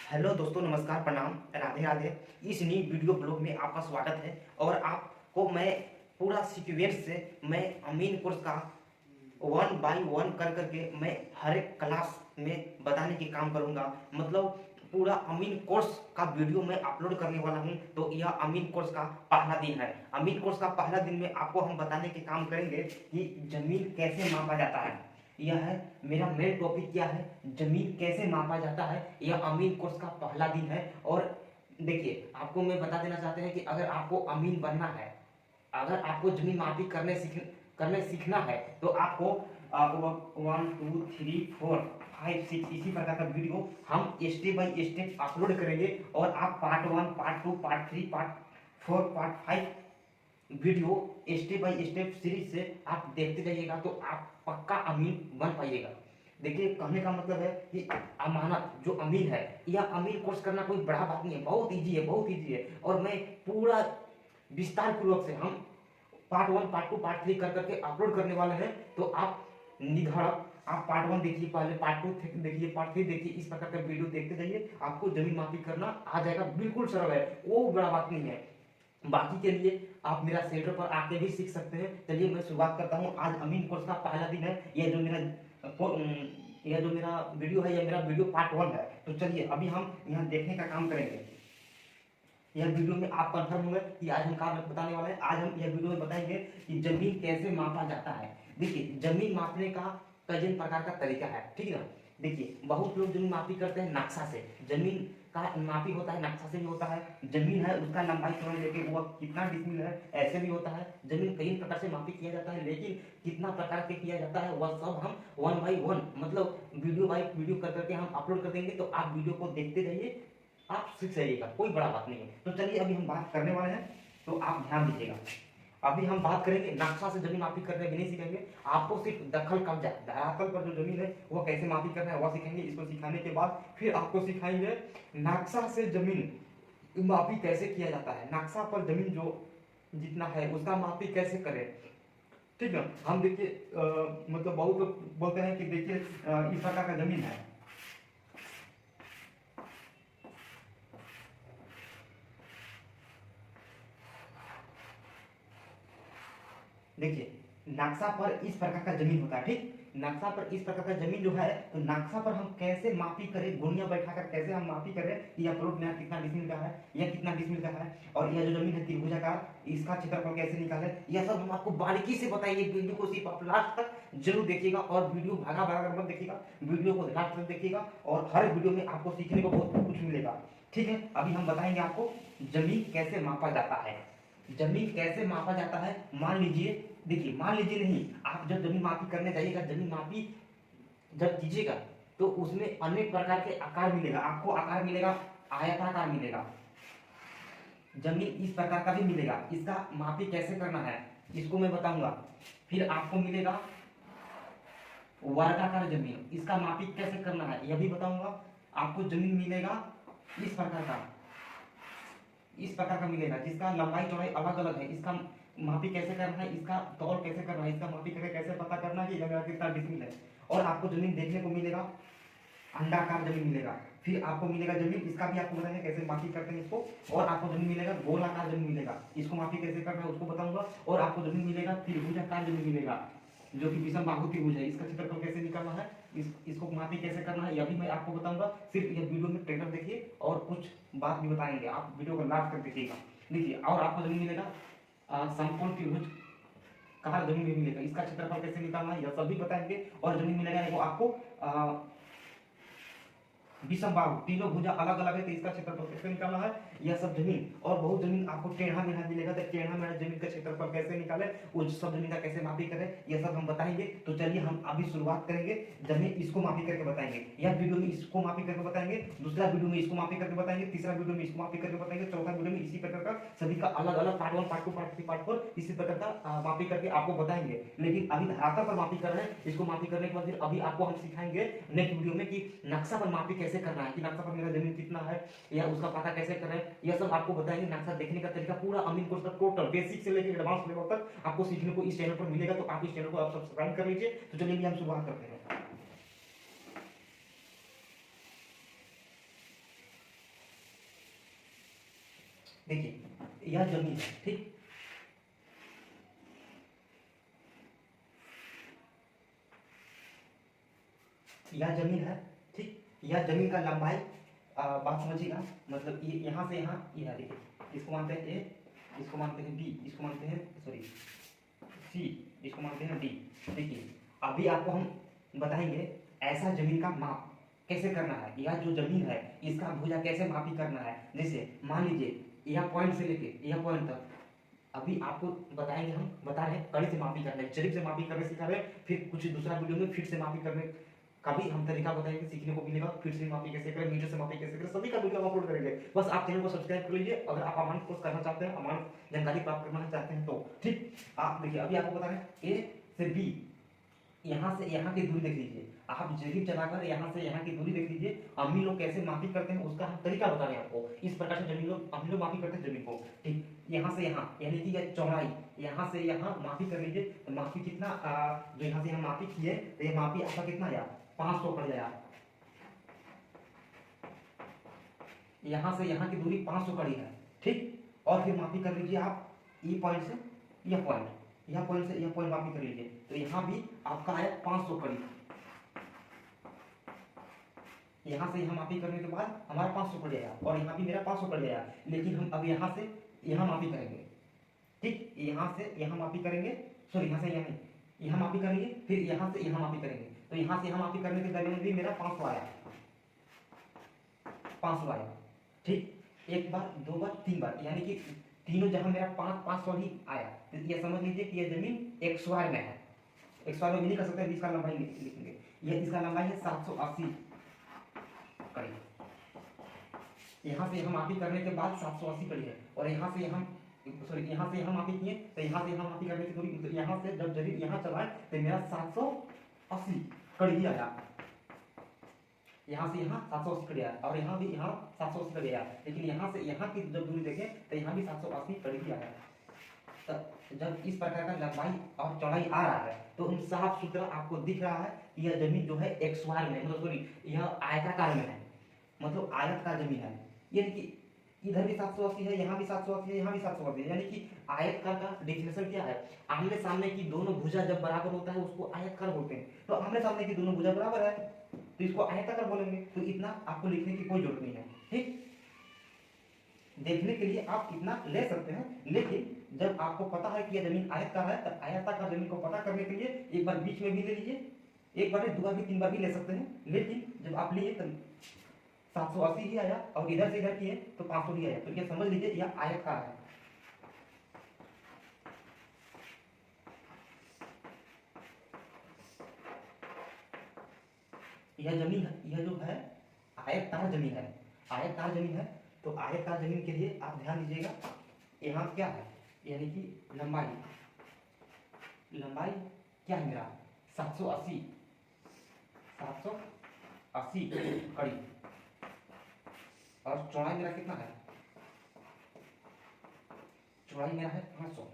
Hello दोस्तों, नमस्कार, प्रणाम, राधे राधे। इस न्यू वीडियो ब्लॉग में आपका स्वागत है और आपको मैं पूरा सीक्वेंस से मैं अमीन कोर्स का वन बाय वन कर करके मैं हर एक क्लास में बताने की काम करूंगा। मतलब पूरा अमीन कोर्स का वीडियो मैं अपलोड करने वाला हूं। तो यह अमीन कोर्स का पहला दिन है। अमीन कोर्स का पहला दिन में आपको हम बताने के काम करेंगे कि जमीन कैसे मापा जाता है। यह है मेरा मेन टॉपिक, क्या है, जमीन कैसे मापा जाता है। यह अमीन कोर्स का पहला दिन है। और देखिए, आपको मैं बता देना चाहते हैं कि अगर आपको अमीन बनना है, अगर आपको जमीन मापी करने सीखना है तो आपको 1 2 3 4 5 6 इसी प्रकार का वीडियो हम स्टेप बाय स्टेप अपलोड करेंगे। और आप part 1 part 2 part 3 part 4 part 5 video step by step series से आप देखते जाइएगा तो आप पक्का अमीन बन पाइएगा। देखिए, कहने का मतलब है कि अमानत जो अमीन है, यह अमीन कोर्स करना कोई बड़ा बात नहीं है, बहुत इजी है, बहुत इजी है। और मैं पूरा विस्तार पूर्वक से हम पार्ट 1 पार्ट 2 पार्ट 3 कर करके अपलोड करने वाले हैं। तो आप निधड़क आप पार्ट 1 देखिए, पहले पार्ट 2 देखिए, पार्ट 3 देखिए, इस प्रकार का वीडियो देखते जाइए, आपको जमीन मापी करना आ जाएगा। बिल्कुल सरल है, वो बड़ा बात नहीं है। बाकी के लिए आप मेरा सेंटर पर आके भी सीख सकते हैं। चलिए मैं शुरुआत करता हूँ। आज अमीन कोर्स का पहला दिन है। यह जो मेरा वीडियो है, यह मेरा वीडियो पार्ट 1 है। तो चलिए अभी हम यहाँ देखने का काम करेंगे। यह वीडियो में आप कंफर्म होंगे कि आज हम क्या बताने वाले हैं। आज हम यह वीडियो में बताएंगे कि जमीन कैसे मापा जाता है। देखिए, जमीन मापने का कई प्रकार का तरीका है, ठीक है ना। देखिए, बहुत लोग जमीन मापी करते हैं नक्शा से। जमीन का मापी होता है, नक्शा से भी होता है। जमीन है, उसका लंबाई चौड़ाई लेके वह कितना डिसमिल है, ऐसे भी होता है। जमीन कई प्रकार से मापी किया जाता है, लेकिन कितना प्रकार से किया जाता है वह सब हम वन बाई वन, मतलब वीडियो बाई वीडियो कर करके हम अपलोड कर देंगे। तो आप वीडियो को देखते रहिए, आप सीख जाइएगा, कोई बड़ा बात नहीं है। तो चलिए अभी हम बात करने वाले हैं, तो आप ध्यान दीजिएगा। अभी हम बात करेंगे नक्शा से जमीन मापी करने भी नहीं सीखेंगे। आपको सिर्फ दखल कब्जा, धरातल पर जो जमीन है वो कैसे मापी करना है वह सीखेंगे। इसको सिखाने के बाद फिर आपको सिखाएंगे नक्शा से जमीन मापी कैसे किया जाता है। नक्शा पर जमीन जो जितना है उसका मापी कैसे करें, ठीक है। हम देखिए, मतलब बहुत लोग बोलते हैं कि देखिए इस प्रकार का जमीन है। देखिए, नक्शा पर इस प्रकार का जमीन होता है, ठीक। नक्शा पर इस प्रकार का जमीन जो है, तो नक्शा पर हम कैसे मापी करें, गुणिया बैठाकर कैसे हम मापी करें कि यह प्लॉट में कितना डिसमिल का है, यह कितना डिसमिल का है, और यह जो जमीन है त्रिभुजाकार, इसका क्षेत्रफल कैसे निकाले, यह सब हम आपको बारीकी से बताएंगे। वीडियो को सिर्फ आप लास्ट तक जरूर देखिएगा और वीडियो भागा भागा कर मत देखिएगा, वीडियो को लास्ट तक देखिएगा और हर वीडियो में आपको सीखने को बहुत कुछ मिलेगा, ठीक है। अभी हम बताएंगे आपको जमीन कैसे मापा जाता है। जमीन कैसे मापा जाता है, मान लीजिए, देखिए मान लीजिए नहीं, आप जब जमीन मापी करने जाइएगा, जमीन मापी जब कीजिएगा तो उसमें अनेक प्रकार के आकार मिलेगा। आपको आकार मिलेगा, आयताकार मिलेगा, जमीन इस प्रकार का भी मिलेगा। इसका मापी कैसे करना है इसको मैं बताऊंगा। फिर आपको मिलेगा वर्गाकार जमीन, इसका मापी कैसे करना है यह भी बताऊंगा। आपको जमीन मिलेगा इस प्रकार का, इस प्रकार का मिलेगा, जिसका लंबाई चौड़ाई अलग अलग है। इसका मापी कैसे करना है, इसका तौल कैसे करना है, इसका मापी करके कैसे पता करना है कि जगह कितना डिसमिल है। और आपको जमीन देखने को मिलेगा, अंडाकार जमीन मिलेगा। फिर आपको मिलेगा जमीन, इसका भी आपको बताएंगे कैसे मापी करते हैं इसको। और आपको जमीन मिलेगा गोलाकार जमीन मिलेगा, इसको मापी कैसे करना है उसको बताऊंगा। और आपको जमीन मिलेगा त्रिभुजाकार जमीन मिलेगा, जो कि विषम बाहु त्रिभुज है, इसका क्षेत्रफल कैसे निकालना है, इसको मापी कैसे करना है यह भी मैं आपको बताऊंगा। सिर्फ यह वीडियो में ट्रेलर देखिए और कुछ बात भी बताएंगे, आप वीडियो को लास्ट तक देखिएगा। देखिए, और आपको जमीन मिलेगा समकोण त्रिभुज कहा जमीन में मिलेगा, इसका क्षेत्रफल कैसे निकालना है यह सब भी बताएंगे। और जमीन मिलेगा वो आपको विषम बाहु, तीनों भुजा अलग अलग है, तो इसका क्षेत्रफल कैसे निकालना है यह सब जमीन। और बहुत जमीन आपको टेढ़ा मेढ़ा मिलेगा, तो टेढ़ा मेढ़ा जमीन का क्षेत्रफल कैसे निकाले, उस सब जमीन का कैसे मापी करें यह सब हम बताएंगे। तो चलिए हम अभी शुरुआत करेंगे। जमीन इसको मापी करके बताएंगे, यह वीडियो में इसको मापी करके बताएंगे, दूसरा वीडियो में इसको मापी करके बताएंगे, तीसरा वीडियो में इसको मापी करके बताएंगे, चौथा वीडियो में इसी प्रकार का सभी का अलग अलग पार्ट 1 पार्ट 2 पार्ट 3 पार्ट 4 इसी प्रकार का मापी करके आपको बताएंगे। लेकिन अभी धरातल पर मापी कर रहे हैं, इसको मापी करने के बाद फिर अभी आपको हम सिखाएंगे नेक्स्ट वीडियो में कि नक्शा पर मापी कैसे करना है, कि नक्शा पर मेरा जमीन कितना है या उसका पता कैसे करें, यह सब आपको बताएंगे। नक्शा देखने का तरीका पूरा अमीन कोर्स का टोटल बेसिक से लेकर एडवांस लेवल तक आपको सीखने को इस चैनल पर मिलेगा। तो आप इस चैनल को आप सब्सक्राइब कर लीजिए। तो चलिए हम शुरुआत करते हैं। देखिए यह जमीन है, ठीक, यह जमीन है, ठीक, यह जमीन का लंबाई, बात समझिएगा, मतलब ये यहाँ से यहाँ ये है, देखिए इसको मानते हैं ए, इसको मानते हैं बी, इसको मानते हैं सॉरी सी, इसको मानते हैं डी। देखिए अभी आपको हम बताएंगे ऐसा जमीन का माप कैसे करना है, यह जो जमीन है इसका भुजा कैसे मापी करना है। जैसे मान लीजिए यह पॉइंट से लेके यह पॉइंट तक, अभी आपको बताएंगे, हम बता रहे हैं कड़ी से मापी करना है, जरीब से मापी करने सिखा रहे हैं, फिर कुछ दूसरा वीडियो में फीट से मापी करने का भी हम तरीका बताएंगे, सीखने को मिलेगा, फीट से मापी कैसे करें, मीटर से मापी कैसे करें, सभी का वीडियो अपलोड करेंगे। बस आप चैनल को सब्सक्राइब कर लीजिए अगर आप अमाउंट कोर्स करना चाहते हैं, अमाउंट जानकारी प्राप्त करना चाहते हैं तो, ठीक। आप देखिए अभी आपको बता रहे हैं ए से बी, यहाँ से यहाँ की दूरी देख लीजिए, आप जरीब चलाकर यहाँ से यहाँ की दूरी देख लीजिए। अम्मी लोग कैसे मापी करते हैं उसका हम तरीका बता रहे हैं आपको, इस प्रकार से जमीन लोग अम्मी लोग मापी करते हैं जमीन को, ठीक। यहाँ से यहाँ यानी कि यह चौड़ाई, यहाँ से यहाँ मापी कर लीजिए, तो मापी कितना, जो यहाँ से यहाँ मापी किए तो ये मापी आपका कितना आया, 500 पड़ जाएगा। यहाँ से यहाँ की दूरी 500 कड़ी है, ठीक। और फिर मापी कर लीजिए आप ई पॉइंट से यह पॉइंट, यह पॉइंट से यह पॉइंट मापी कर लीजिए, तो यहाँ भी आपका आया 500 कड़ी। यहाँ से यहाँ मापी करने के बाद हमारा 500 पड़ जाएगा और यहाँ भी मेरा 500 पड़ जाएगा। लेकिन हम अब यहाँ से यहाँ मापी करेंगे, ठीक, यहाँ से यहाँ मापी करेंगे, सॉरी यहाँ से यहाँ नहीं, यहाँ मापी करेंगे, फिर यहाँ से यहाँ मापी करेंगे, तो यहाँ से यहाँ मापी करने के दरमियान भी मेरा 500 आया, 500 आया, ठीक। एक बार, दो बार, तीन बार, यानी कि तीनों जहां मेरा 500 ही आया, तो ये समझ लीजिए कि यह जमीन एक स्क्वायर में है। एक स्क्वायर में भी नहीं कर सकते, इसका लंबाई लिखेंगे, यह इसका लंबाई है 780 कड़ी। यहाँ से यहाँ मापी करने के बाद 780 कड़ी है, और यहाँ से यहाँ सॉरी यहाँ से यहाँ मापी किए तो यहाँ से यहाँ मापी करने की दूरी, तो यहाँ से जब जरीब यहाँ चलाए तो मेरा 780 कड़ी ही आया। यहाँ से यहाँ 780 कड़ी आया और यहाँ भी यहाँ 780 कड़ी आया, लेकिन यहाँ से यहाँ की जब दूरी देखें तो यहाँ भी 780 कड़ी ही आया। तो जब इस प्रकार का लंबाई और चौड़ाई आ रहा है तो उन साफ सुथरा आपको दिख रहा है कि यह जमीन जो है एक स्क्वायर में, मतलब सॉरी यह आयताकार में है, मतलब आयतकार जमीन है। यानी कि इधर भी 780 है, यहाँ भी 780 है, यहाँ भी 780 है, यानी कि आयतकार का डेफिनेशन क्या है, आमने सामने की दोनों भुजा जब बराबर होता है उसको आयतकार बोलते हैं। तो आमने सामने की दोनों भुजा बराबर है तो इसको आयताकार बोलेंगे। तो इतना आपको लिखने की कोई जरूरत नहीं है, ठीक। देखने के लिए आप इतना ले सकते हैं, लेकिन जब आपको पता है कि यह जमीन आयतकार है तो आयताकार जमीन को पता करने के लिए एक बार बीच में भी ले लीजिए, एक बार दो बार भी तीन बार भी ले सकते हैं, लेकिन जब आप लिए तो 780 ही आया और इधर से इधर किए तो 500 ही आया, तो ये समझ लीजिए यह आयतकार है। यह जमीन है, यह जो है आयतकार जमीन है, आयतकार जमीन है। तो आयतकार जमीन के लिए आप ध्यान दीजिएगा, यहाँ क्या है, यानी कि लंबाई, लंबाई क्या है मेरा 780 कड़ी, और चौड़ाई मेरा कितना है, चौड़ाई मेरा है 500।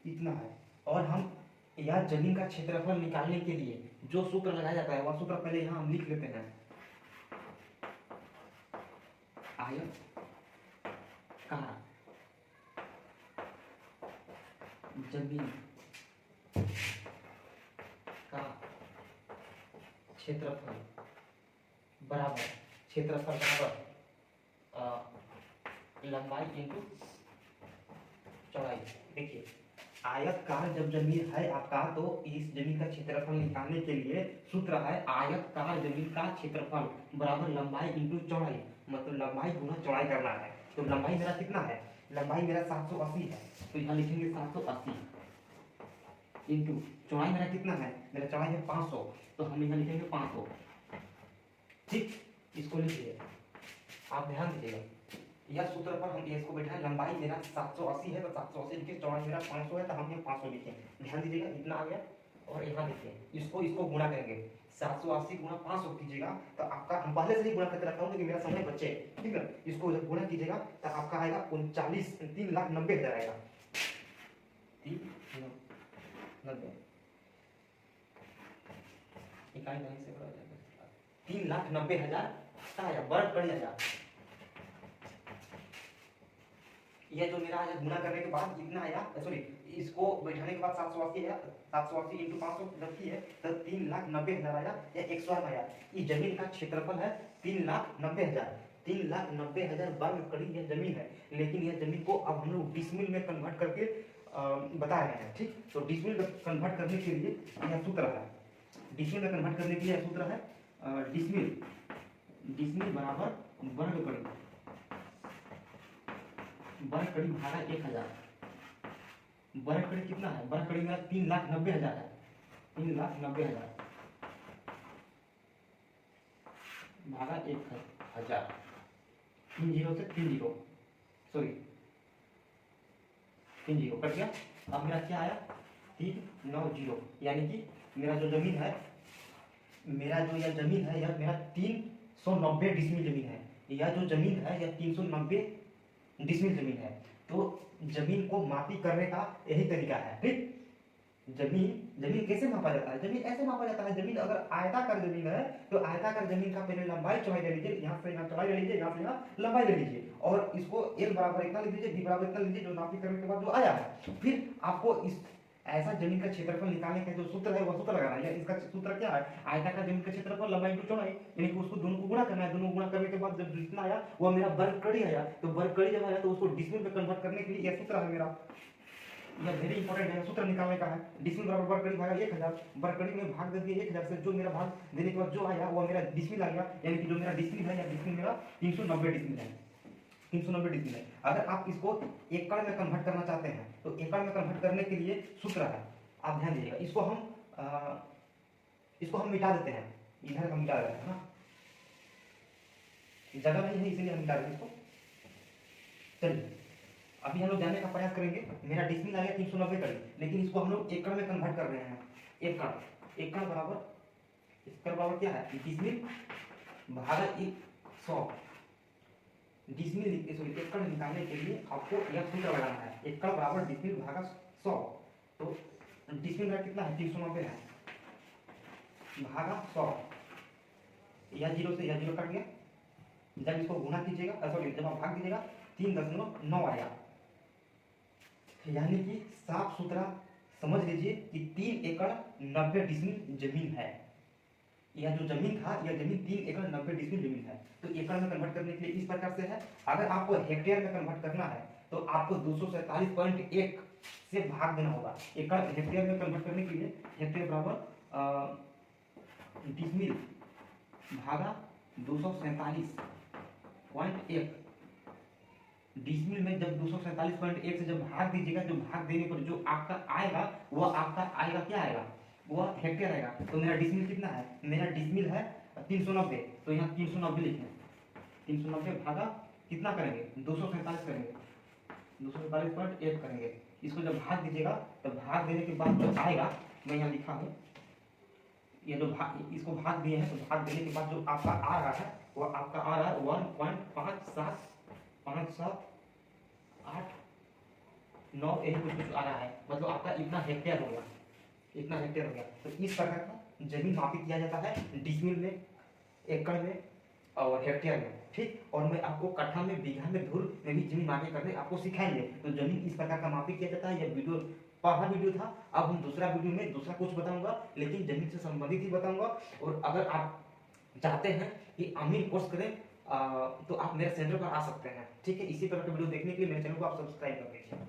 इतना है। और हम यह जमीन का क्षेत्रफल निकालने के लिए जो सूत्र लगाया जाता है वह सूत्र पहले यहाँ हम लिख लेते हैं। आयताकार जमीन का क्षेत्रफल बराबर, क्षेत्रफल बराबर लंबाई इंटू चौड़ाई। देखिए आयतकार जब जमीन है आपका तो इस जमीन का क्षेत्रफल निकालने के लिए सूत्र है आयतकार जमीन का क्षेत्रफल बराबर लंबाई इंटू चौड़ाई, मतलब लंबाई गुना चौड़ाई करना है। तो लंबाई मेरा कितना है, लंबाई मेरा 780 है, तो यहाँ लिखेंगे 780 इंटू चौड़ाई मेरा कितना है, मेरा चौड़ाई है 500, तो हम यहाँ लिखेंगे 500, ठीक। इसको लिखिए, आप ध्यान दीजिएगा, यह सूत्र पर हम इसको बैठाएं, लंबाई मेरा 780 है तो 780 लिखे, चौड़ाई मेरा 500 है तो हम ये 500 लिखें। ध्यान दीजिएगा इतना आ गया, और यहाँ देखिए इसको गुणा करेंगे, 780 गुणा 500 कीजिएगा तो आपका, हम पहले से ही गुणा करके रखा हूँ लेकिन मेरा समय बच्चे, ठीक है। इसको जब गुणा कीजिएगा तो आपका आएगा 3,90,000 आएगा, 3,90,000 इकाई नहीं से बड़ा जाएगा। 3,90,000 का आया, वर्ग कड़ी आया। ये जो मेरा आया गुना करने के बाद इतना आया, सॉरी इसको बैठाने के बाद 780 आया, 780 इंटू 500 जब की है तो 3,90,000 आया या 100 आया। इस जमीन का क्षेत्रफल है 3,90,000, 3,90,000 वर्ग कड़ी यह जमीन है। लेकिन यह जमीन को अब हम लोग डिसमिल में कन्वर्ट करके बता रहे हैं, ठीक। तो डिसमिल में कन्वर्ट करने के लिए यह सूत्र है, डिसमिल में कन्वर्ट करने के लिए यह सूत्र है डिसमिल बराबर वर्ग कड़ी, वर्ग कड़ी भागा 1000। वर्ग कड़ी कितना है, वर्ग कड़ी में 3,90,000 है, 3,90,000 भागा 1000, 3 जीरो से 3 जीरो, सॉरी 3 जीरो कट गया। अब मेरा क्या आया 390, यानी कि मेरा जो जमीन है, मेरा जो यह जमीन है यह मेरा 390 डिसमिल जमीन है। यह जो जमीन है यह 390 डिसमिल जमीन है। तो जमीन को मापी करने का यही तरीका है, ठीक। जमीन कैसे मापा जाता है, जमीन ऐसे मापा जाता है। जमीन अगर आयताकार जमीन है तो आयताकार जमीन का पहले लंबाई चौड़ाई ले लीजिए, यहाँ से यहाँ चौड़ाई ले लीजिए, यहाँ से यहाँ लंबाई ले लीजिए, और इसको l बराबर इतना लिख दीजिए, b बराबर इतना लीजिए, जो मापी करने के बाद जो आया है। फिर आपको इस ऐसा जमीन का क्षेत्रफल निकालने का जो सूत्र है वह सूत्र लगाना है। इसका सूत्र क्या है, आयताकार जमीन का क्षेत्रफल लंबाई इंटू चौड़ाई, यानी कि उसको दोनों को गुणा करना है। दोनों गुणा करने के बाद जब जितना आया वह मेरा वर्ग कड़ी आया। तो वर्ग कड़ी जब आया तो उसको डिसमिल में कन्वर्ट करने के लिए यह सूत्र है मेरा, यह वेरी इंपॉर्टेंट है, सूत्र निकालने का है। डिसमिल बराबर वर्ग कड़ी भागा 1000, वर्ग कड़ी में भाग दे दिए 1000 से, जो मेरा भाग देने के बाद जो आया वो मेरा डिसमिल आ गया। यानी कि जो मेरा डिसमिल है या डिसमिल मेरा 390 डिसमिल है, 390 डिसमिल है। अगर आप इसको एकड़ में कन्वर्ट करना चाहते हैं तो एकड़ में कन्वर्ट करने के लिए सूत्र है, आप ध्यान दीजिएगा। इसको हम मिटा देते हैं, इधर हम मिटा देते हैं ना, जगह नहीं है इसलिए हम मिटा देते हैं इसको। चलिए अभी हम लोग जानने का प्रयास करेंगे। मेरा डिसमिल आ गया 390 कड़ी, लेकिन इसको हम लोग एकड़ में कन्वर्ट कर रहे हैं। एकड़ बराबर, इसका बराबर क्या है, डिसमिल भागा 100। डिसमिल सॉरी एकड़ निकालने के लिए आपको यह सूत्र लगाना है, एकड़ बराबर डिसमिल भागा 100। तो डिसमिल का कितना है, 390 है, भागा 100, यह जीरो से यह जीरो कट गया। जब इसको गुना कीजिएगा, सॉरी जब आप भाग दीजिएगा 3.9 आया। यानी कि साफ सुथरा समझ लीजिए कि 3 एकड़ 90 डिसमिल जमीन है। यह जो जमीन था यह जमीन 3 एकड़ 90 डिसमिल जमीन है। तो एकड़ में कन्वर्ट करने के लिए इस प्रकार से है। अगर आपको हेक्टेयर में कन्वर्ट करना है तो आपको 247.1 से भाग देना होगा। एकड़ हेक्टेयर में कन्वर्ट करने के लिए हेक्टेयर बराबर डिसमिल भागा 247.1। डिसमिल में जब 247.1 से जब भाग दीजिएगा, जो भाग देने पर जो आपका आएगा वह आपका आएगा, क्या आएगा, वह हेक्टेयर आएगा। तो मेरा डिसमिल कितना है, मेरा डिसमिल है 390, तो यहाँ 390 लिखें। 390 भागा कितना करेंगे, 247 करेंगे, 247.1 करेंगे। इसको जब भाग दीजिएगा तो भाग देने के बाद जो आएगा, मैं यहाँ लिखा हूँ, ये जो भाग, इसको भाग दिए हैं तो भाग देने के बाद जो आपका आ रहा है वह आपका आ रहा है 1.5758 यही कुछ आ रहा है। मतलब आपका इतना हेक्टेयर हो गया, इतना हेक्टेयर हो गया। तो इस प्रकार का जमीन मापी किया जाता है डिसमिल में, एकड़ में और हेक्टेयर में, ठीक। और मैं आपको कट्ठा में, बीघा में, धूर में भी जमीन मापी करके आपको सिखाएंगे। तो जमीन इस प्रकार का मापी किया जाता है। यह वीडियो पहला वीडियो था। अब हम दूसरा वीडियो में दूसरा कुछ बताऊंगा, लेकिन जमीन से संबंधित ही बताऊंगा। और अगर आप चाहते हैं कि अमीन कोर्स करें तो आप मेरे चैनल पर आ सकते हैं, ठीक है। इसी तरह के वीडियो देखने के लिए मेरे चैनल को आप सब्सक्राइब कर लीजिए।